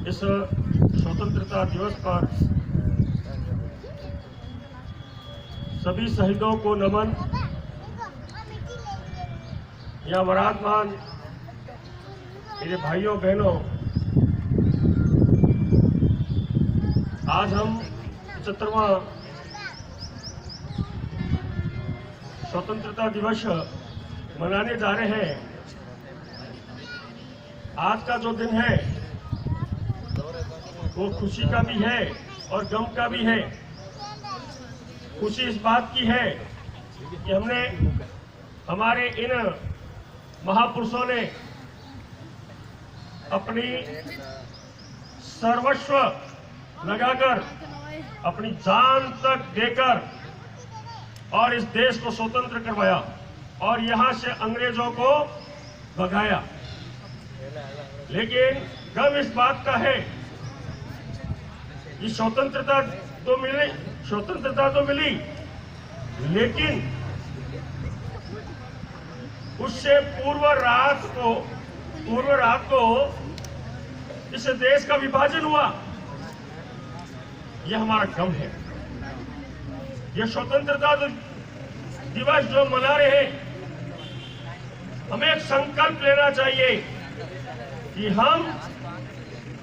इस स्वतंत्रता दिवस पर सभी शहीदों को नमन। या विराजमान मेरे भाइयों बहनों, आज हम 75वां स्वतंत्रता दिवस मनाने जा रहे हैं। आज का जो दिन है वो खुशी का भी है और गम का भी है। खुशी इस बात की है कि हमने हमारे इन महापुरुषों ने अपनी सर्वस्व लगाकर, अपनी जान तक देकर और इस देश को स्वतंत्र करवाया और यहां से अंग्रेजों को भगाया। लेकिन गम इस बात का है कि स्वतंत्रता तो मिली, लेकिन उससे पूर्व रात को इस देश का विभाजन हुआ। यह हमारा गम है। यह स्वतंत्रता दिवस जो मना रहे हैं, हमें एक संकल्प लेना चाहिए कि हम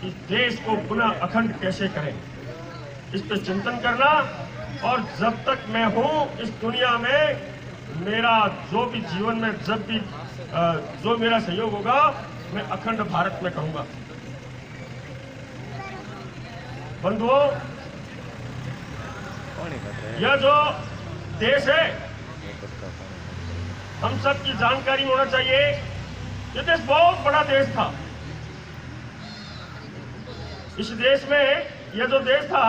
इस देश को पुनः अखंड कैसे करें, इस पर चिंतन करना। और जब तक मैं हूं इस दुनिया में, मेरा जो भी जीवन में जब भी जो मेरा सहयोग होगा, मैं अखंड भारत में करूंगा। बंधुओं, यह जो देश है, हम सब की जानकारी होना चाहिए। यह देश बहुत बड़ा देश था। इस देश में यह जो देश था,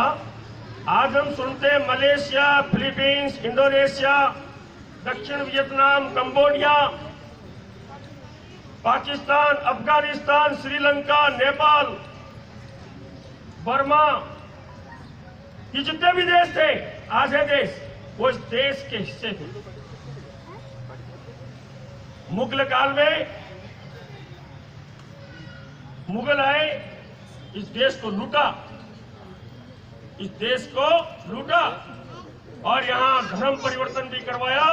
आज हम सुनते हैं मलेशिया, फिलीपींस, इंडोनेशिया, दक्षिण Vietnam, Cambodia, Pakistan, Afghanistan, Sri Lanka, Nepal, Burma, ये जितने भी देश थे, आज है देश, वो इस देश के हिस्से थे। मुगल काल में मुगल आए, इस देश को लूटा, और यहां धर्म परिवर्तन भी करवाया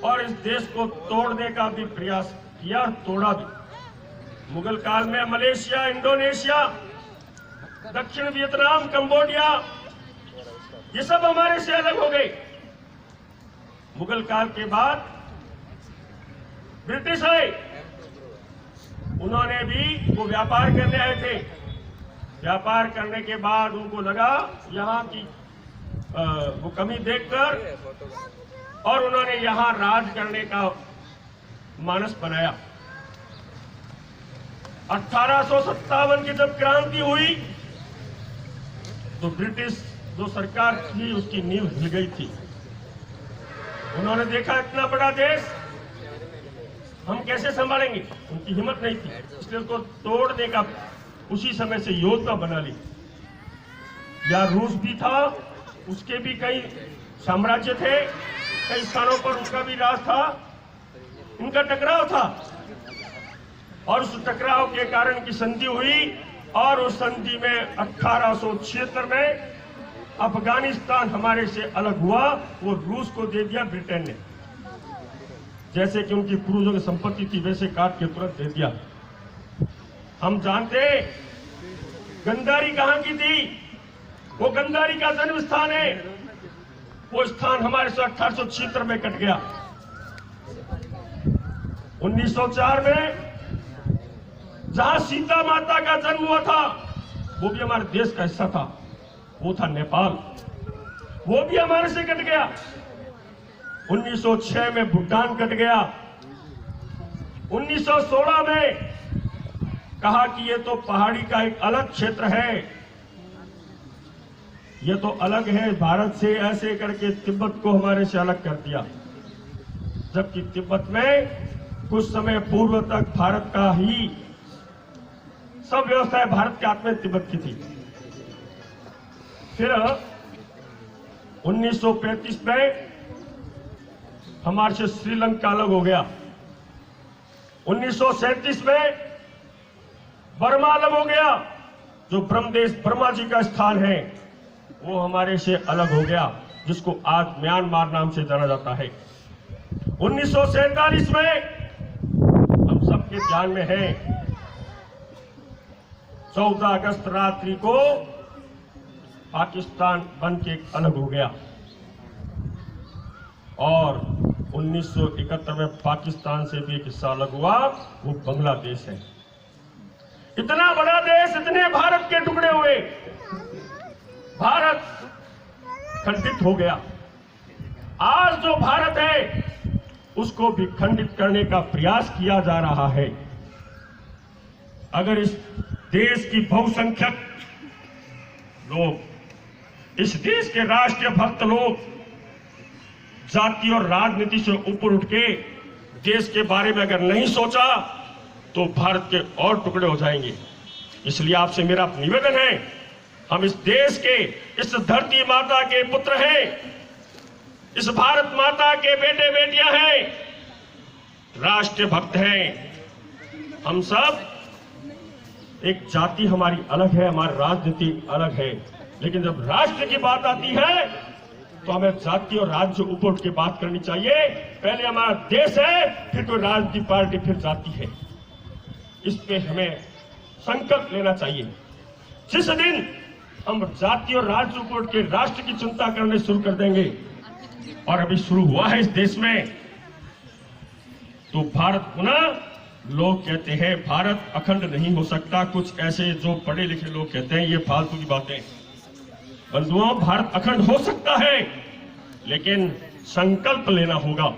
और इस देश को तोड़ने का भी प्रयास किया और तोड़ा भी। मुगल काल में मलेशिया, इंडोनेशिया, दक्षिण वियतनाम, कंबोडिया, ये सब हमारे से अलग हो गए। मुगल काल के बाद ब्रिटिश आए, उन्होंने भी वो व्यापार करने आए थे। व्यापार करने के बाद उनको लगा यहाँ की वो कमी देखकर, और उन्होंने यहाँ राज करने का मानस बनाया। 1857 की जब क्रांति हुई तो ब्रिटिश जो सरकार थी उसकी नींव हिल गई थी। उन्होंने देखा इतना बड़ा देश हम कैसे संभालेंगे, उनकी हिम्मत नहीं थी, इसलिए उसको तोड़ने का उसी समय से योजना बना ली। या रूस भी था, उसके भी कई साम्राज्य थे, कई स्थानों पर उसका भी राज था। उनका टकराव था और उस टकराव के कारण की संधि हुई, और उस संधि में 1876 में अफगानिस्तान हमारे से अलग हुआ। वो रूस को दे दिया ब्रिटेन ने। जैसे कि उनकी पूर्वजों की संपत्ति थी, वैसे काट के तुरंत दे दिया। हम जानते गंधारी कहां की थी, वो गंधारी का जन्म स्थान है। वो स्थान हमारे से 1876 में कट गया। 1904 में जहां सीता माता का जन्म हुआ था, वो भी हमारे देश का हिस्सा था, वो था नेपाल, वो भी हमारे से कट गया। 1906 में भूटान कट गया। 1916 में कहा कि ये तो पहाड़ी का एक अलग क्षेत्र है, ये तो अलग है भारत से, ऐसे करके तिब्बत को हमारे से अलग कर दिया। जबकि तिब्बत में कुछ समय पूर्व तक भारत का ही सब व्यवस्थाएं भारत के हाथ में तिब्बत की थी। फिर 1935 में हमारे से श्रीलंका अलग हो गया। 1937 में बर्मा अलग हो गया। जो ब्रह्मदेश ब्रह्मा जी का स्थान है वो हमारे से अलग हो गया, जिसको आज म्यांमार नाम से जाना जाता है। 1947 में हम सबके ध्यान में है 14 अगस्त रात्रि को पाकिस्तान बन के अलग हो गया और 1971 में पाकिस्तान से भी एक हिस्सा अलग हुआ, वो बांग्लादेश है। इतना बड़ा देश, इतने भारत के टुकड़े हुए, भारत खंडित हो गया। आज जो भारत है उसको भी खंडित करने का प्रयास किया जा रहा है। अगर इस देश की बहुसंख्यक लोग, इस देश के राष्ट्रीय भक्त लोग जाति और राजनीति से ऊपर उठ के देश के बारे में अगर नहीं सोचा तो भारत के और टुकड़े हो जाएंगे। इसलिए आपसे मेरा निवेदन है, हम इस देश के, इस धरती माता के पुत्र हैं, इस भारत माता के बेटे बेटियां हैं, राष्ट्रीय भक्त हैं। हम सब, एक जाति हमारी अलग है, हमारी राजनीति अलग है, लेकिन जब राष्ट्र की बात आती है तो हमें जाति और राज्य से ऊपर उठ के बात करनी चाहिए। पहले हमारा देश है, फिर कोई राजनीतिक पार्टी, फिर जाति है। इस पे हमें संकल्प लेना चाहिए। जिस दिन हम जाति और राज्य से ऊपर उठ के राष्ट्र की चिंता करने शुरू कर देंगे, और अभी शुरू हुआ है इस देश में, तो भारत पुनः, लोग कहते हैं भारत अखंड नहीं हो सकता, कुछ ऐसे जो पढ़े लिखे लोग कहते हैं, ये फालतू की बातें। बंधुओं, भारत अखंड हो सकता है, लेकिन संकल्प लेना होगा।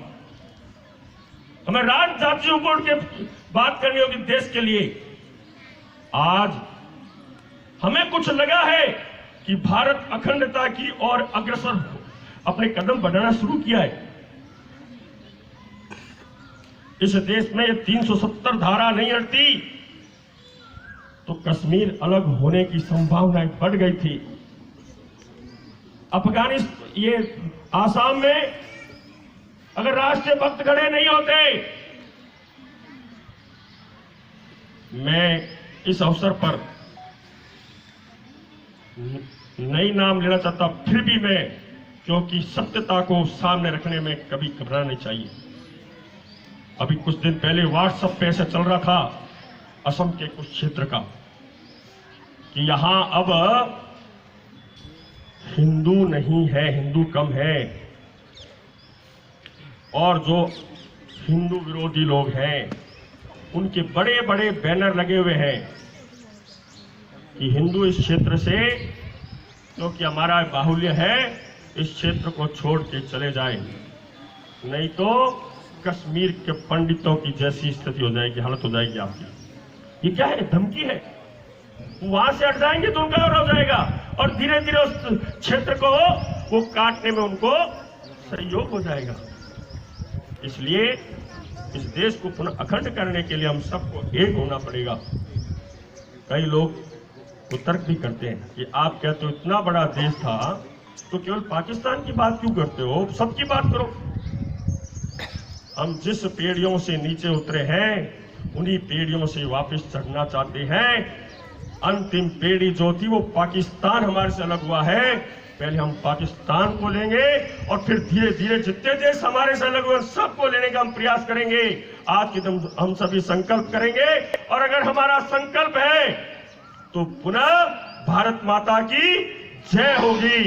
हमें राज्य जाति से ऊपर उठ के बात करनी होगी देश के लिए। आज हमें कुछ लगा है कि भारत अखंडता की ओर अग्रसर अपने कदम बढ़ाना शुरू किया है। इस देश में 370 धारा नहीं हटती तो कश्मीर अलग होने की संभावनाएं बढ़ गई थी। अफगानिस्तान, ये आसाम में अगर राष्ट्रीय भक्त खड़े नहीं होते, मैं इस अवसर पर नहीं नाम लेना चाहता, फिर भी मैं, क्योंकि सत्यता को सामने रखने में कभी घबराना नहीं चाहिए। अभी कुछ दिन पहले व्हाट्सएप पे ऐसा चल रहा था असम के कुछ क्षेत्र का, कि यहां अब हिंदू नहीं है, हिंदू कम है, और जो हिंदू विरोधी लोग हैं उनके बड़े बड़े बैनर लगे हुए हैं कि हिंदू इस क्षेत्र से, क्योंकि हमारा बाहुल्य है, इस क्षेत्र को छोड़ के चले जाए, नहीं तो कश्मीर के पंडितों की जैसी स्थिति हो जाएगी, हालत हो जाएगी आपकी। ये क्या है? धमकी है। वहां से हट जाएंगे तो उनका और हो जाएगा, और धीरे धीरे उस क्षेत्र को वो काटने में उनको सहयोग हो जाएगा। इसलिए इस देश को पुनः अखंड करने के लिए हम सबको एक होना पड़ेगा। कई लोग तो तर्क भी करते हैं कि आप कहते हो इतना बड़ा देश था तो केवल पाकिस्तान की बात क्यों करते हो, सबकी बात करो। हम जिस पेड़ियों से नीचे उतरे हैं उन्हीं पेड़ियों से वापस चढ़ना चाहते हैं। अंतिम पेड़ी जो थी वो पाकिस्तान हमारे से अलग हुआ है, पहले हम पाकिस्तान को लेंगे और फिर धीरे धीरे जितने देश हमारे से अलग हुए सबको लेने का हम प्रयास करेंगे। आज के दिन हम सभी संकल्प करेंगे, और अगर हमारा संकल्प है तो पुनः भारत माता की जय होगी।